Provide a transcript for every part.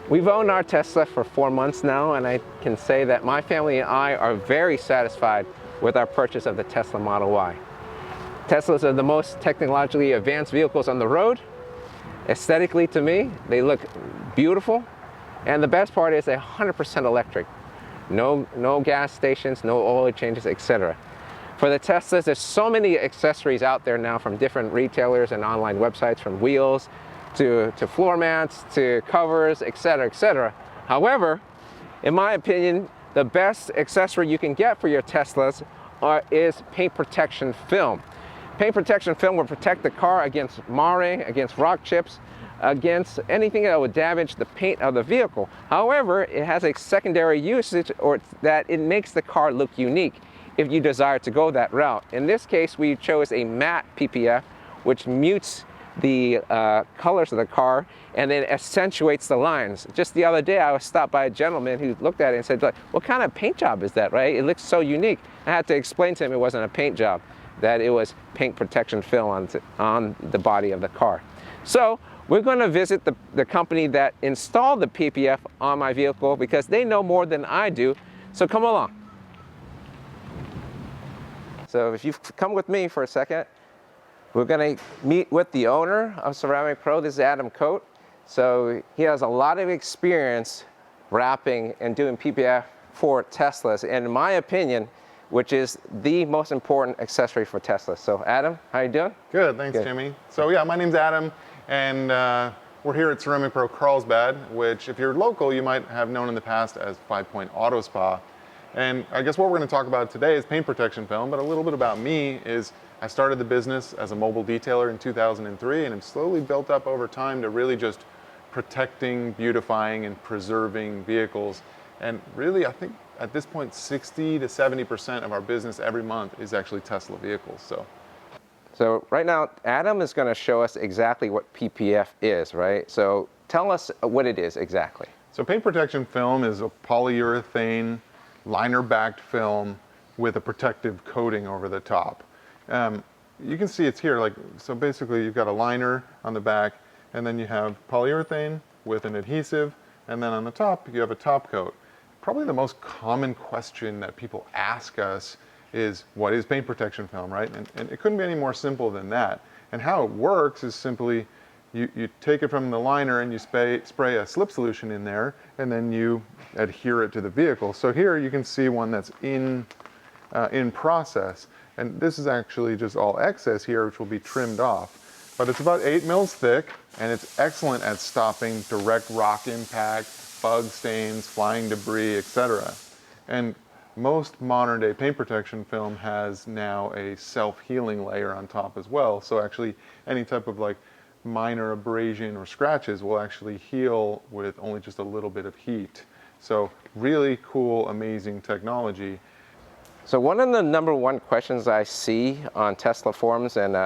We've owned our Tesla for 4 months now, and I can say that my family and I are very satisfied with our purchase of the Tesla Model Y. Teslas are the most technologically advanced vehicles on the road. Aesthetically, to me, they look beautiful. And the best part is they're 100% electric. No gas stations, no oil changes, etc. For the Teslas, there's so many accessories out there now from different retailers and online websites, from wheels to floor mats to covers, etc., etc. However, in my opinion, the best accessory you can get for your Teslas is paint protection film. Paint protection film will protect the car against marring, against rock chips, against anything that would damage the paint of the vehicle. However, it has a secondary usage, or that it makes the car look unique if you desire to go that route. In this case, we chose a matte PPF, which mutes the colors of the car and then accentuates the lines. Just the other day, I was stopped by a gentleman who looked at it and said, what kind of paint job is that, right? It looks so unique. I had to explain to him it wasn't a paint job, that it was paint protection film on the body of the car. So we're going to visit the company that installed the PPF on my vehicle because they know more than I do. So come along. So if you come with me for a second, we're going to meet with the owner of Ceramic Pro. This is Adam Cote. So he has a lot of experience wrapping and doing PPF for Teslas, and in my opinion, which is the most important accessory for Tesla. So Adam, how you doing? Good, thanks Jimmy. So yeah, my name's Adam, and we're here at Ceramic Pro Carlsbad, which if you're local, you might have known in the past as 5 Point Auto Spa. And I guess what we're going to talk about today is paint protection film, but a little bit about me is I started the business as a mobile detailer in 2003 and have slowly built up over time to really just protecting, beautifying, and preserving vehicles. And really, I think at this point, 60 to 70% of our business every month is actually Tesla vehicles. So right now, Adam is going to show us exactly what PPF is, right? So tell us what it is exactly. So paint protection film is a polyurethane liner-backed film with a protective coating over the top. You can see it's here, so basically you've got a liner on the back, and then you have polyurethane with an adhesive, and then on the top you have a top coat. Probably the most common question that people ask us is, what is paint protection film, right? And it couldn't be any more simple than that. And how it works is simply, you take it from the liner and you spray a slip solution in there, and then you adhere it to the vehicle. So here you can see one that's in process. And this is actually just all excess here, which will be trimmed off. But it's about 8 mils thick, and it's excellent at stopping direct rock impact, bug stains, flying debris, etc. And most modern day paint protection film has now a self-healing layer on top as well. So actually any type of minor abrasion or scratches will actually heal with only just a little bit of heat. So really cool, amazing technology. So one of the #1 questions I see on Tesla forums, and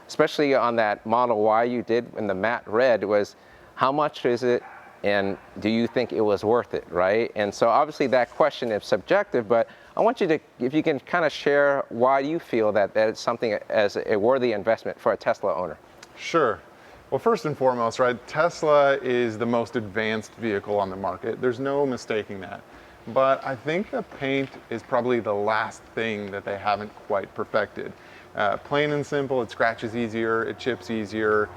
especially on that Model Y you did in the matte red, was how much is it and do you think it was worth it, right? And so obviously that question is subjective, but I want you to, if you can kind of share why you feel that it's something as a worthy investment for a Tesla owner. Sure. Well, first and foremost, right, Tesla is the most advanced vehicle on the market. There's no mistaking that. But I think the paint is probably the last thing that they haven't quite perfected. Plain and simple, it scratches easier, it chips easier.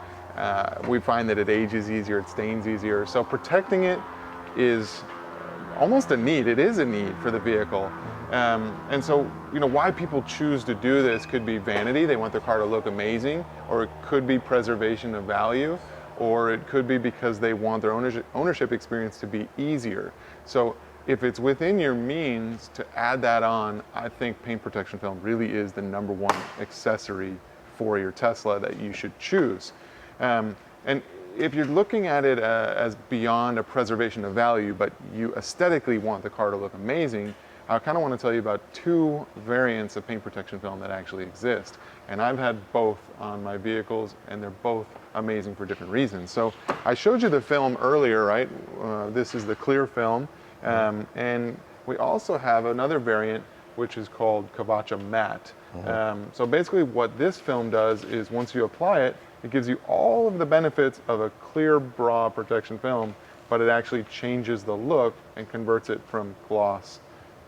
We find that it ages easier, it stains easier. So protecting it is almost a need. It is a need for the vehicle. And so, why people choose to do this could be vanity. They want their car to look amazing, or it could be preservation of value, or it could be because they want their ownership experience to be easier. So if it's within your means to add that on, I think paint protection film really is the #1 accessory for your Tesla that you should choose. And if you're looking at it as beyond a preservation of value, but you aesthetically want the car to look amazing, I kind of want to tell you about 2 variants of paint protection film that actually exist. And I've had both on my vehicles, and they're both amazing for different reasons. So I showed you the film earlier, right? This is the clear film. And we also have another variant, which is called Cavacha Matte. So basically what this film does is once you apply it, it gives you all of the benefits of a clear bra protection film, but it actually changes the look and converts it from gloss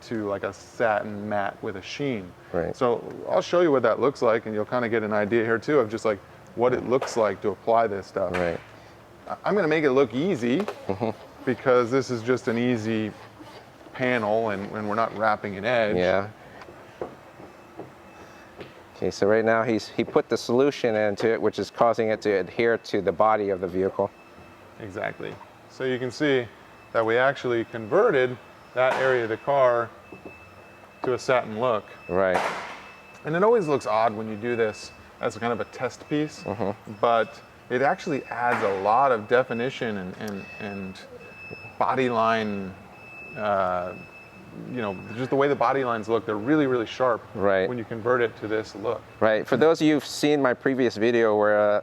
to like a satin matte with a sheen. Right. So I'll show you what that looks like, and you'll kind of get an idea here too of just like what it looks like to apply this stuff. Right. I'm gonna make it look easy because this is just an easy panel and we're not wrapping an edge. Yeah. Okay, so right now he put the solution into it, which is causing it to adhere to the body of the vehicle. Exactly. So you can see that we actually converted that area of the car to a satin look. Right. And it always looks odd when you do this as kind of a test piece, but it actually adds a lot of definition and body line, you know, just the way the body lines look, they're really, really sharp when you convert it to this look. Right. For those of you who've seen my previous video where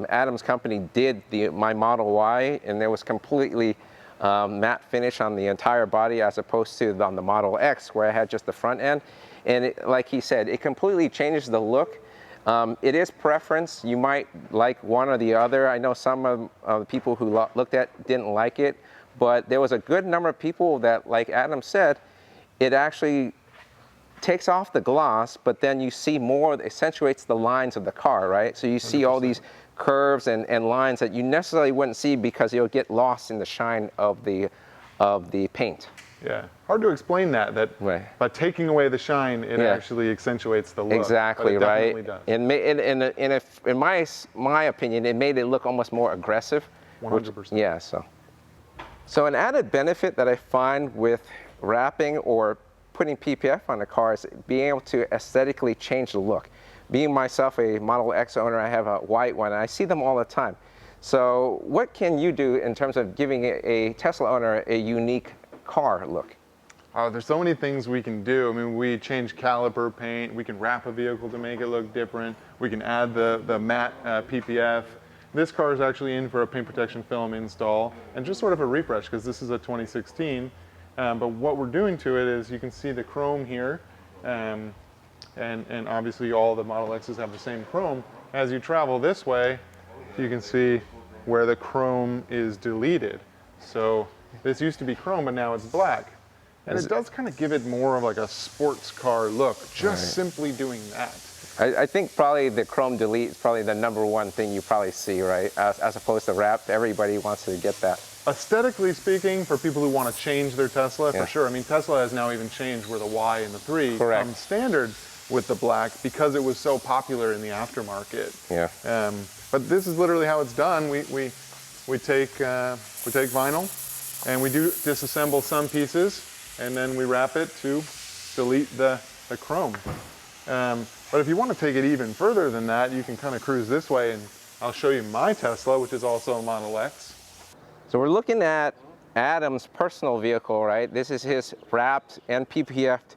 Adam's company did my Model Y, and there was completely matte finish on the entire body as opposed to on the Model X where I had just the front end. And it, like he said, it completely changes the look. It is preference. You might like one or the other. I know some of the people who looked at didn't like it, but there was a good number of people that, like Adam said, it actually takes off the gloss, but then you see more, it accentuates the lines of the car, right? So you see 100%. All these curves and lines that you necessarily wouldn't see because you'll get lost in the shine of the paint. Yeah, hard to explain that by taking away the shine, it actually accentuates the look. Exactly, but it right? Definitely does. And in my opinion, it made it look almost more aggressive. 100%. Yeah, so an added benefit that I find with wrapping or putting PPF on a car is being able to aesthetically change the look. Being myself a Model X owner, I have a white one, and I see them all the time. So what can you do in terms of giving a Tesla owner a unique car look? There's so many things we can do. I mean, we change caliper paint, we can wrap a vehicle to make it look different, we can add the matte PPF. This car is actually in for a paint protection film install and just sort of a refresh because this is a 2016. But what we're doing to it is you can see the chrome here, and obviously all the Model X's have the same chrome. As you travel this way, you can see where the chrome is deleted. So this used to be chrome, but now it's black. And it does kind of give it more of like a sports car look, just simply doing that. I think probably the chrome delete is probably the #1 thing you probably see, right? As opposed to wrap, everybody wants to get that. Aesthetically speaking, for people who want to change their Tesla, for sure. I mean, Tesla has now even changed where the Y and the 3 come standard with the black because it was so popular in the aftermarket. Yeah. But this is literally how it's done. We take vinyl and we do disassemble some pieces and then we wrap it to delete the chrome. But if you want to take it even further than that, you can kind of cruise this way and I'll show you my Tesla, which is also a Model X. So we're looking at Adam's personal vehicle, right? This is his wrapped and PPF'd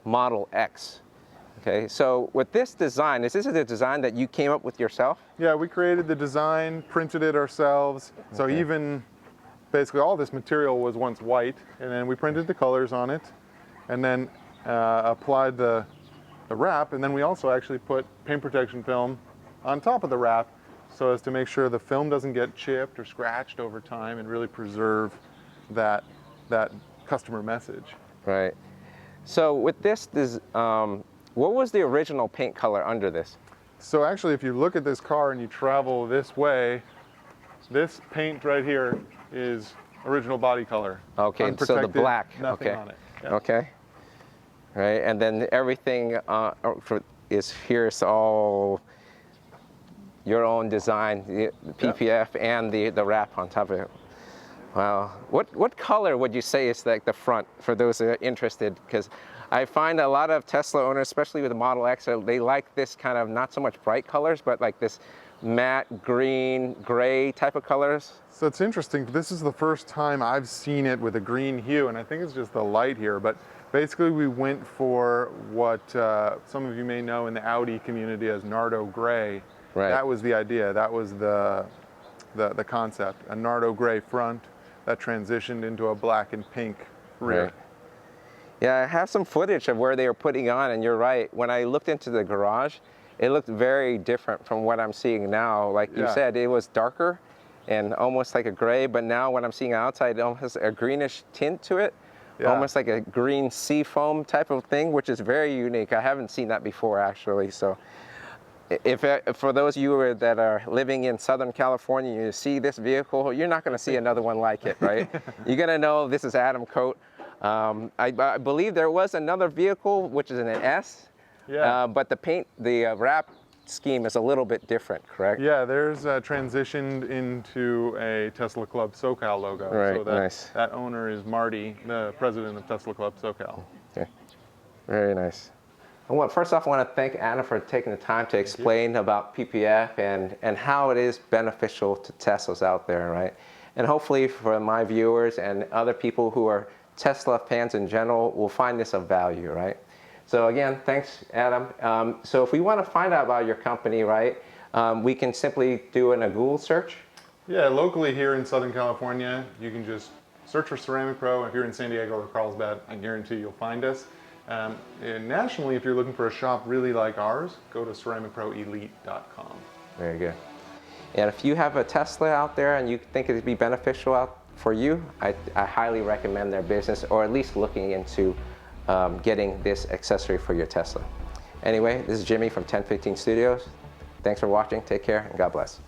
Model X. Okay, so with this design, is this a design that you came up with yourself? Yeah, we created the design, printed it ourselves. So even basically all this material was once white, and then we printed the colors on it, and then applied the wrap, and then we also actually put paint protection film on top of the wrap so as to make sure the film doesn't get chipped or scratched over time and really preserve that customer message. Right. So with this, what was the original paint color under this? So actually, if you look at this car and you travel this way, this paint right here is original body color. Okay, so the black. Nothing on it. Yeah. Okay. Right, and then everything is here. It's all your own design, the PPF and the wrap on top of it. Wow. What color would you say is like the front for those that are interested? Because I find a lot of Tesla owners, especially with the Model X, they like this kind of not so much bright colors, but like this matte green, gray type of colors. So it's interesting. This is the first time I've seen it with a green hue, and I think it's just the light here. But basically, we went for what some of you may know in the Audi community as Nardo Gray. Right. That was the idea. That was the concept. A Nardo Gray front that transitioned into a black and pink rear. Right. Yeah, I have some footage of where they were putting on, and you're right. When I looked into the garage, it looked very different from what I'm seeing now. Like you said, it was darker, and almost like a gray, but now what I'm seeing outside, it almost has a greenish tint to it. Yeah. Almost like a green sea foam type of thing, which is very unique. I haven't seen that before, actually. So if for those of you that are living in Southern California, you see this vehicle, you're not going to see another one like it, right? You're going to know this is Adam Cote. I believe there was another vehicle, which is an S, Yeah. but the paint, the wrap scheme is a little bit different, correct? Yeah, there's transitioned into a Tesla Club SoCal logo. Right, so that, nice. that owner is Marty, the president of Tesla Club SoCal. Okay, very nice. First off, I want to thank Anna for taking the time to explain about PPF and how it is beneficial to Teslas out there, right? And hopefully for my viewers and other people who are Tesla fans in general will find this of value, right? So again, thanks, Adam. So if we want to find out about your company, right, we can simply do a Google search. Yeah, locally here in Southern California, you can just search for Ceramic Pro. If you're in San Diego or Carlsbad, I guarantee you'll find us. And nationally, if you're looking for a shop really like ours, go to ceramicproelite.com. Very good. And if you have a Tesla out there and you think it'd be beneficial for you, I highly recommend their business, or at least looking into getting this accessory for your Tesla. Anyway, this is Jimmy from 1015 Studios. Thanks for watching. Take care and God bless.